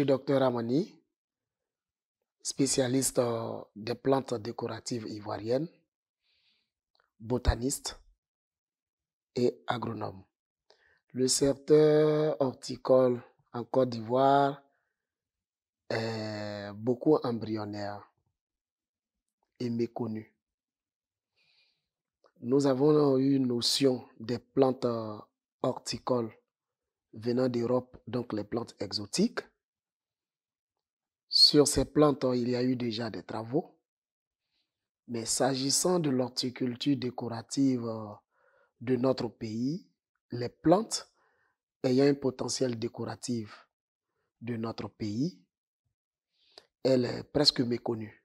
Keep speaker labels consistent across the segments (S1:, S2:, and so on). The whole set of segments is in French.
S1: Dr Amani, spécialiste des plantes décoratives ivoiriennes, botaniste et agronome. Le secteur horticole en Côte d'Ivoire est beaucoup embryonnaire et méconnu. Nous avons eu une notion des plantes horticoles venant d'Europe, donc les plantes exotiques. Sur ces plantes, il y a eu déjà des travaux. Mais s'agissant de l'horticulture décorative de notre pays, les plantes ayant un potentiel décoratif de notre pays, elle est presque méconnue.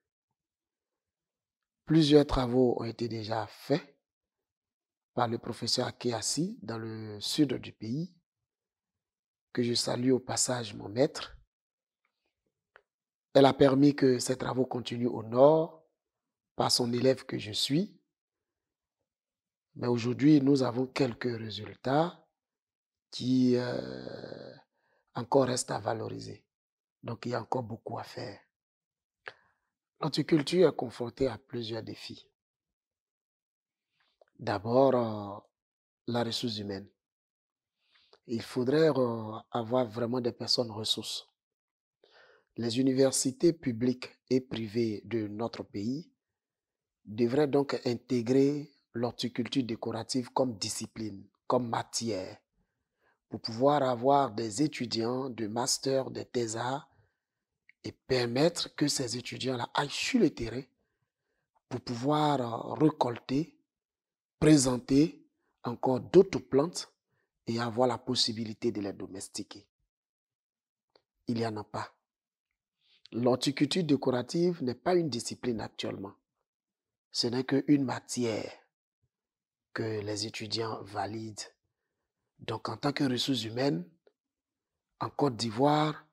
S1: Plusieurs travaux ont été déjà faits par le professeur Akéassi dans le sud du pays, que je salue au passage mon maître. Elle a permis que ces travaux continuent au nord par son élève que je suis. Mais aujourd'hui, nous avons quelques résultats qui encore restent à valoriser. Donc, il y a encore beaucoup à faire. L'horticulture est confrontée à plusieurs défis. D'abord, la ressource humaine. Il faudrait avoir vraiment des personnes ressources. Les universités publiques et privées de notre pays devraient donc intégrer l'horticulture décorative comme discipline, comme matière, pour pouvoir avoir des étudiants de master, de thésards, et permettre que ces étudiants-là aillent sur le terrain pour pouvoir récolter, présenter encore d'autres plantes et avoir la possibilité de les domestiquer. Il n'y en a pas. L'horticulture décorative n'est pas une discipline actuellement. Ce n'est qu'une matière que les étudiants valident. Donc, en tant que ressources humaines, en Côte d'Ivoire,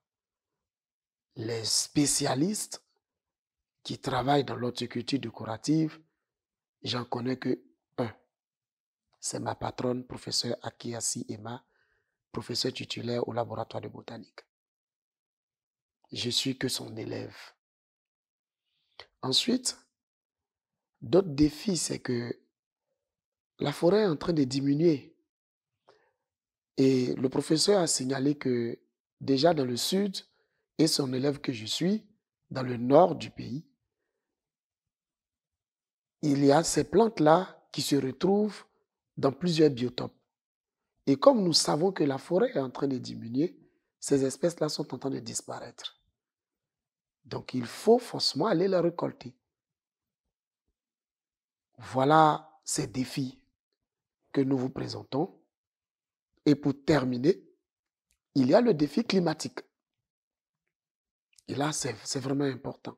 S1: les spécialistes qui travaillent dans l'horticulture décorative, j'en connais que un. C'est ma patronne, professeur Akéassi Emma, professeur titulaire au laboratoire de botanique. Je suis que son élève. Ensuite, d'autres défis, c'est que la forêt est en train de diminuer. Et le professeur a signalé que déjà dans le sud, et son élève que je suis, dans le nord du pays, il y a ces plantes-là qui se retrouvent dans plusieurs biotopes. Et comme nous savons que la forêt est en train de diminuer, ces espèces-là sont en train de disparaître. Donc il faut forcément aller les récolter. Voilà ces défis que nous vous présentons. Et pour terminer, il y a le défi climatique. Et là, c'est vraiment important.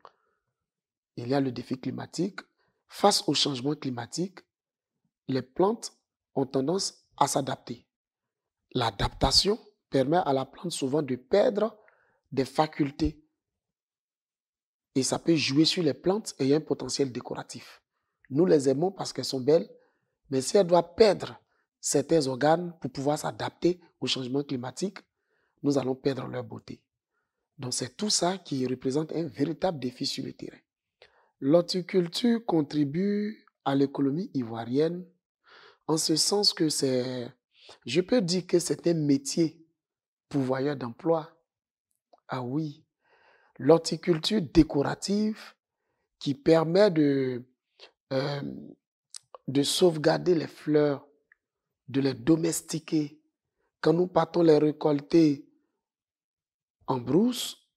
S1: Il y a le défi climatique. Face au changement climatique, les plantes ont tendance à s'adapter. L'adaptation permet à la plante souvent de perdre des facultés. Et ça peut jouer sur les plantes ayant un potentiel décoratif. Nous les aimons parce qu'elles sont belles, mais si elles doivent perdre certains organes pour pouvoir s'adapter au changement climatique, nous allons perdre leur beauté. Donc c'est tout ça qui représente un véritable défi sur le terrain. L'horticulture contribue à l'économie ivoirienne en ce sens que je peux dire que c'est un métier pourvoyeur d'emploi. Ah oui, l'horticulture décorative qui permet de sauvegarder les fleurs, de les domestiquer. Quand nous partons les récolter en brousse,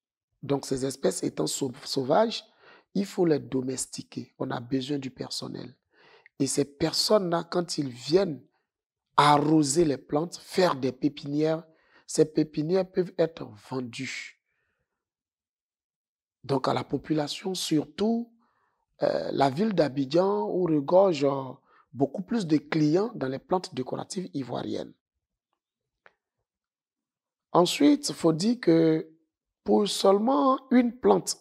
S1: donc ces espèces étant sauvages, il faut les domestiquer. On a besoin du personnel. Et ces personnes-là, quand ils viennent arroser les plantes, faire des pépinières, ces pépinières peuvent être vendues. Donc à la population, surtout la ville d'Abidjan où regorge beaucoup plus de clients dans les plantes décoratives ivoiriennes. Ensuite, il faut dire que pour seulement une plante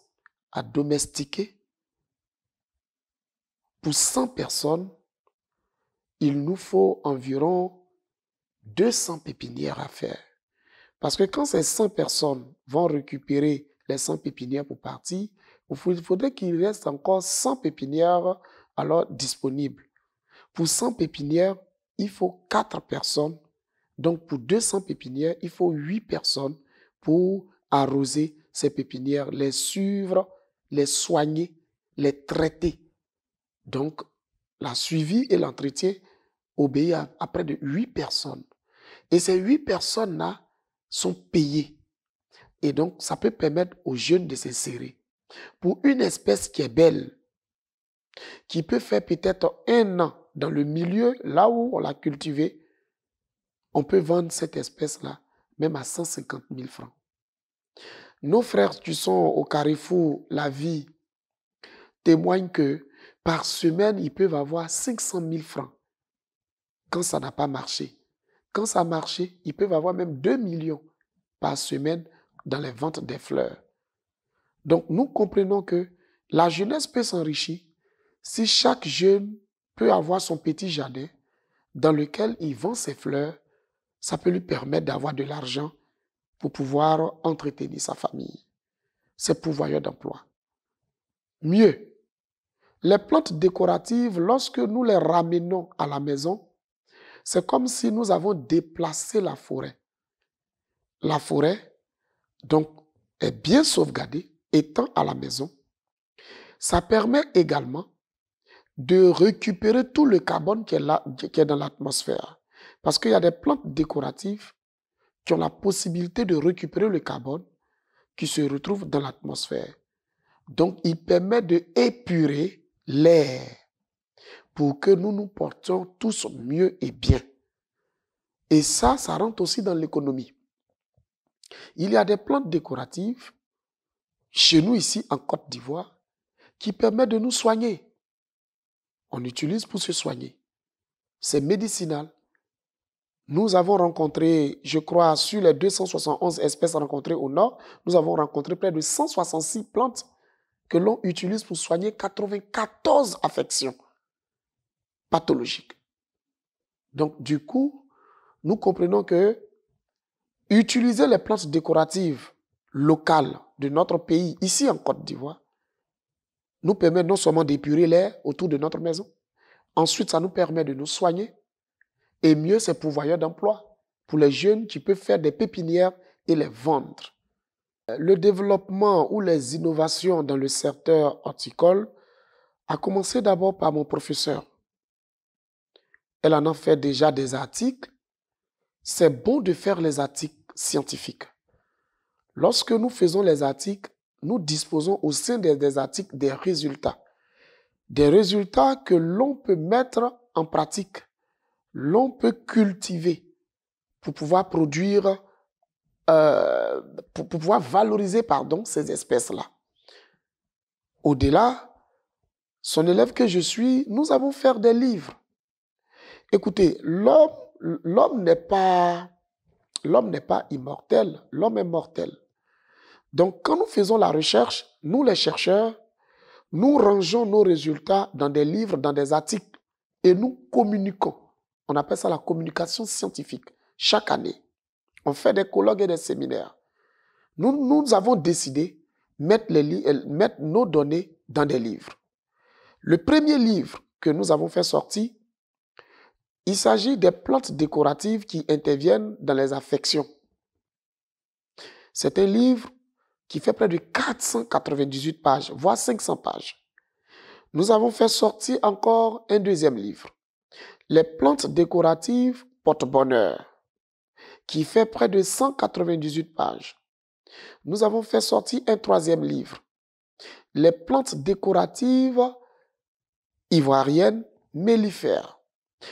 S1: à domestiquer, pour 100 personnes, il nous faut environ 200 pépinières à faire. Parce que quand ces 100 personnes vont récupérer les 100 pépinières pour partir, il faudrait qu'il reste encore 100 pépinières alors disponibles. Pour 100 pépinières, il faut 4 personnes. Donc, pour 200 pépinières, il faut 8 personnes pour arroser ces pépinières, les suivre, les soigner, les traiter. Donc, la suivi et l'entretien obéit à près de 8 personnes. Et ces 8 personnes-là sont payées. Et donc, ça peut permettre aux jeunes de s'insérer. Pour une espèce qui est belle, qui peut faire peut-être 1 an dans le milieu, là où on l'a cultivée, on peut vendre cette espèce-là même à 150 000 francs. Nos frères qui sont au carrefour La Vie témoignent que par semaine, ils peuvent avoir 500 000 francs quand ça n'a pas marché. Quand ça a marché, ils peuvent avoir même 2 millions par semaine dans les ventes des fleurs. Donc, nous comprenons que la jeunesse peut s'enrichir si chaque jeune peut avoir son petit jardin dans lequel il vend ses fleurs. Ça peut lui permettre d'avoir de l'argent pour pouvoir entretenir sa famille. C'est pourvoyeur d'emploi. Mieux, les plantes décoratives, lorsque nous les ramenons à la maison, c'est comme si nous avons déplacé la forêt. La forêt, donc, est bien sauvegardée, étant à la maison. Ça permet également de récupérer tout le carbone qui est dans l'atmosphère. Parce qu'il y a des plantes décoratives qui ont la possibilité de récupérer le carbone qui se retrouve dans l'atmosphère. Donc, il permet d'épurer l'air pour que nous nous portions tous mieux et bien. Et ça rentre aussi dans l'économie. Il y a des plantes décoratives, chez nous ici en Côte d'Ivoire, qui permettent de nous soigner. On utilise pour se soigner. C'est médicinal. Nous avons rencontré, je crois, sur les 271 espèces rencontrées au nord, nous avons rencontré près de 166 plantes que l'on utilise pour soigner 94 affections pathologiques. Donc, du coup, nous comprenons que utiliser les plantes décoratives locales de notre pays, ici en Côte d'Ivoire, nous permet non seulement d'épurer l'air autour de notre maison, ensuite, ça nous permet de nous soigner, et mieux, c'est pourvoyeur d'emploi pour les jeunes qui peuvent faire des pépinières et les vendre. Le développement ou les innovations dans le secteur horticole a commencé d'abord par mon professeur. Elle en a fait déjà des articles. C'est bon de faire les articles scientifiques. Lorsque nous faisons les articles, nous disposons au sein des articles des résultats. Des résultats que l'on peut mettre en pratique, l'on peut cultiver pour pouvoir produire, pour pouvoir valoriser, ces espèces-là. Au-delà, son élève que je suis, nous avons fait des livres. Écoutez, l'homme n'est pas immortel, l'homme est mortel. Donc, quand nous faisons la recherche, nous les chercheurs, nous rangeons nos résultats dans des livres, dans des articles, et nous communiquons. On appelle ça la communication scientifique. Chaque année, on fait des colloques et des séminaires. Nous avons décidé de mettre nos données dans des livres. Le premier livre que nous avons fait sortir, il s'agit des plantes décoratives qui interviennent dans les affections. C'est un livre qui fait près de 498 pages, voire 500 pages. Nous avons fait sortir encore un deuxième livre, les plantes décoratives porte-bonheur, qui fait près de 198 pages. Nous avons fait sortir un troisième livre, les plantes décoratives ivoiriennes mellifères.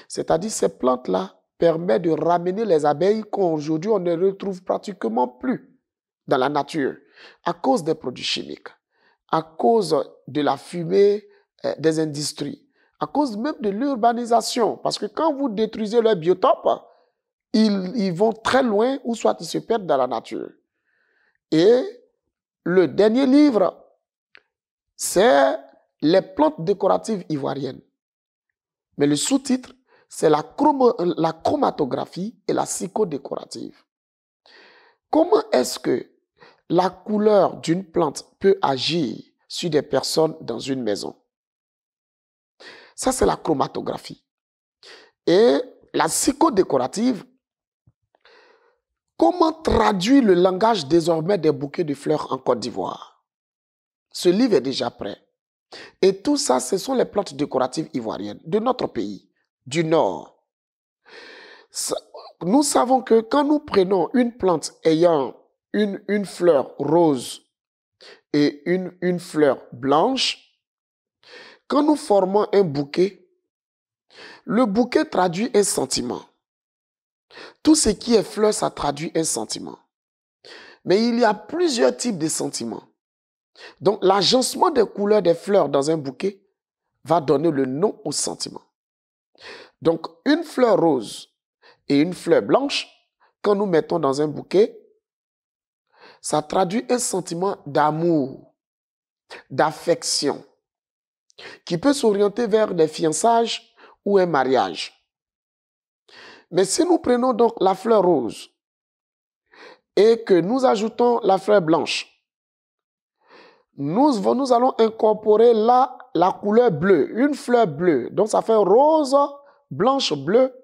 S1: C'est-à-dire ces plantes-là permettent de ramener les abeilles qu'aujourd'hui on ne retrouve pratiquement plus dans la nature à cause des produits chimiques, à cause de la fumée des industries, à cause même de l'urbanisation. Parce que quand vous détruisez leur biotope, ils vont très loin ou soit ils se perdent dans la nature. Et le dernier livre, c'est les plantes décoratives ivoiriennes. Mais le sous-titre, c'est la chromatographie et la psychodécorative. comment est-ce que la couleur d'une plante peut agir sur des personnes dans une maison? Ça, c'est la chromatographie. Et la psychodécorative, comment traduire le langage désormais des bouquets de fleurs en Côte d'Ivoire? Ce livre est déjà prêt. Et tout ça, ce sont les plantes décoratives ivoiriennes de notre pays, du Nord. Nous savons que quand nous prenons une plante ayant une fleur rose et une fleur blanche, quand nous formons un bouquet, le bouquet traduit un sentiment. Tout ce qui est fleur, ça traduit un sentiment. Mais il y a plusieurs types de sentiments. Donc, l'agencement des couleurs des fleurs dans un bouquet va donner le nom au sentiment. Donc, une fleur rose et une fleur blanche, quand nous mettons dans un bouquet, ça traduit un sentiment d'amour, d'affection, qui peut s'orienter vers des fiançailles ou un mariage. Mais si nous prenons donc la fleur rose et que nous ajoutons la fleur blanche, nous allons incorporer là la couleur bleue, une fleur bleue. Donc ça fait rose, blanche, bleu.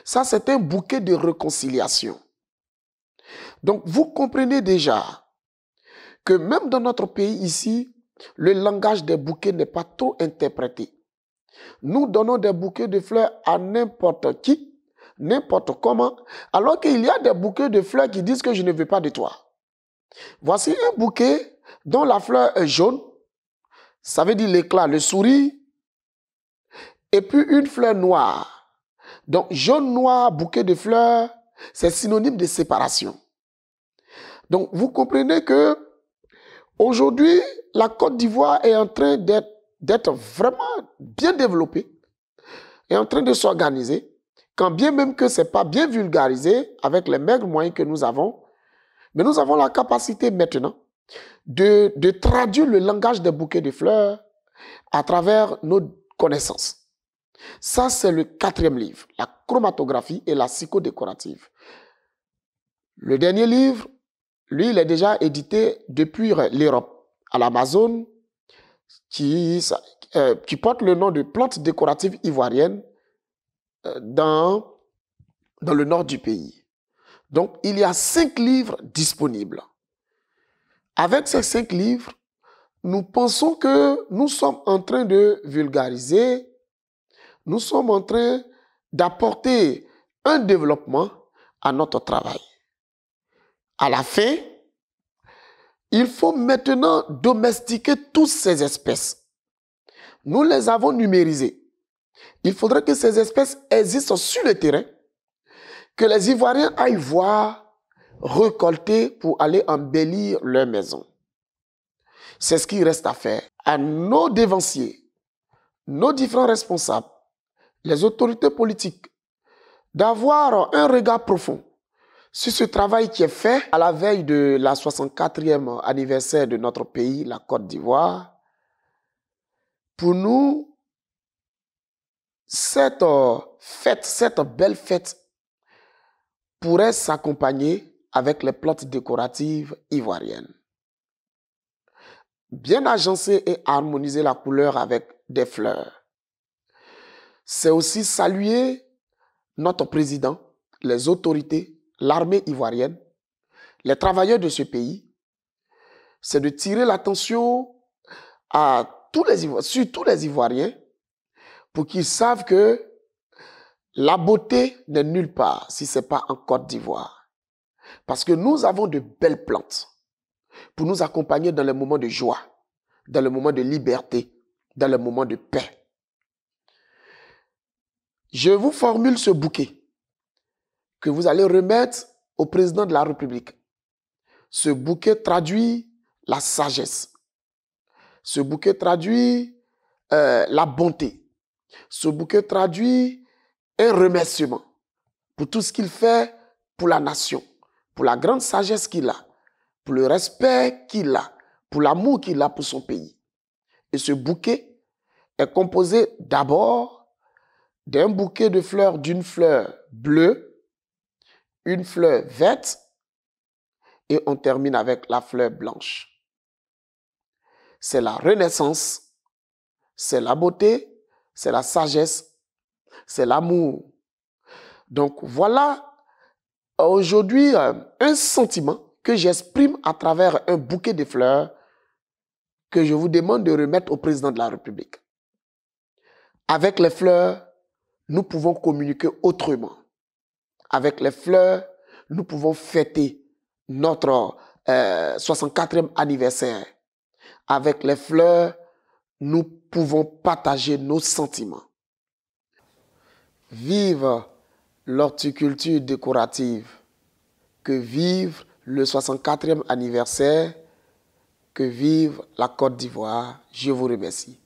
S1: Ça, c'est un bouquet de réconciliation. Donc vous comprenez déjà que même dans notre pays ici, le langage des bouquets n'est pas trop interprété. Nous donnons des bouquets de fleurs à n'importe qui, n'importe comment, alors qu'il y a des bouquets de fleurs qui disent que je ne veux pas de toi. Voici un bouquet dont la fleur est jaune, ça veut dire l'éclat, le sourire, et puis une fleur noire. Donc jaune, noir, bouquet de fleurs, c'est synonyme de séparation. Donc vous comprenez que aujourd'hui, la Côte d'Ivoire est en train d'être vraiment bien développée, est en train de s'organiser, quand bien même que ce n'est pas bien vulgarisé avec les maigres moyens que nous avons, mais nous avons la capacité maintenant de traduire le langage des bouquets de fleurs à travers nos connaissances. Ça, c'est le 4e livre, la chromatographie et la psychodécorative. Le dernier livre, lui, il est déjà édité depuis l'Europe, à l'Amazon, qui porte le nom de plantes décoratives ivoiriennes dans le nord du pays. Donc, il y a 5 livres disponibles. Avec ces 5 livres, nous pensons que nous sommes en train de vulgariser, nous sommes en train d'apporter un développement à notre travail. À la fin, il faut maintenant domestiquer toutes ces espèces. Nous les avons numérisées. Il faudrait que ces espèces existent sur le terrain, que les Ivoiriens aillent voir, récolter pour aller embellir leur maison. C'est ce qu'il reste à faire. À nos dévanciers, nos différents responsables, les autorités politiques, d'avoir un regard profond sur ce travail qui est fait à la veille de la 64e anniversaire de notre pays, la Côte d'Ivoire. Pour nous, cette belle fête pourrait s'accompagner avec les plantes décoratives ivoiriennes. Bien agencer et harmoniser la couleur avec des fleurs. C'est aussi saluer notre président, les autorités, l'armée ivoirienne, les travailleurs de ce pays. C'est de tirer l'attention sur tous les Ivoiriens pour qu'ils savent que la beauté n'est nulle part si ce n'est pas en Côte d'Ivoire. Parce que nous avons de belles plantes pour nous accompagner dans les moments de joie, dans les moments de liberté, dans les moments de paix. Je vous formule ce bouquet que vous allez remettre au président de la République. Ce bouquet traduit la sagesse. Ce bouquet traduit la bonté. Ce bouquet traduit un remerciement pour tout ce qu'il fait pour la nation, pour la grande sagesse qu'il a, pour le respect qu'il a, pour l'amour qu'il a pour son pays. Et ce bouquet est composé d'abord d'un bouquet de fleurs, d'une fleur bleue, une fleur verte et on termine avec la fleur blanche. C'est la renaissance, c'est la beauté, c'est la sagesse, c'est l'amour. Donc voilà aujourd'hui un sentiment que j'exprime à travers un bouquet de fleurs que je vous demande de remettre au président de la République. Avec les fleurs, nous pouvons communiquer autrement. Avec les fleurs, nous pouvons fêter notre 64e anniversaire. Avec les fleurs, nous pouvons partager nos sentiments. Vive l'horticulture décorative, que vive le 64e anniversaire, que vive la Côte d'Ivoire. Je vous remercie.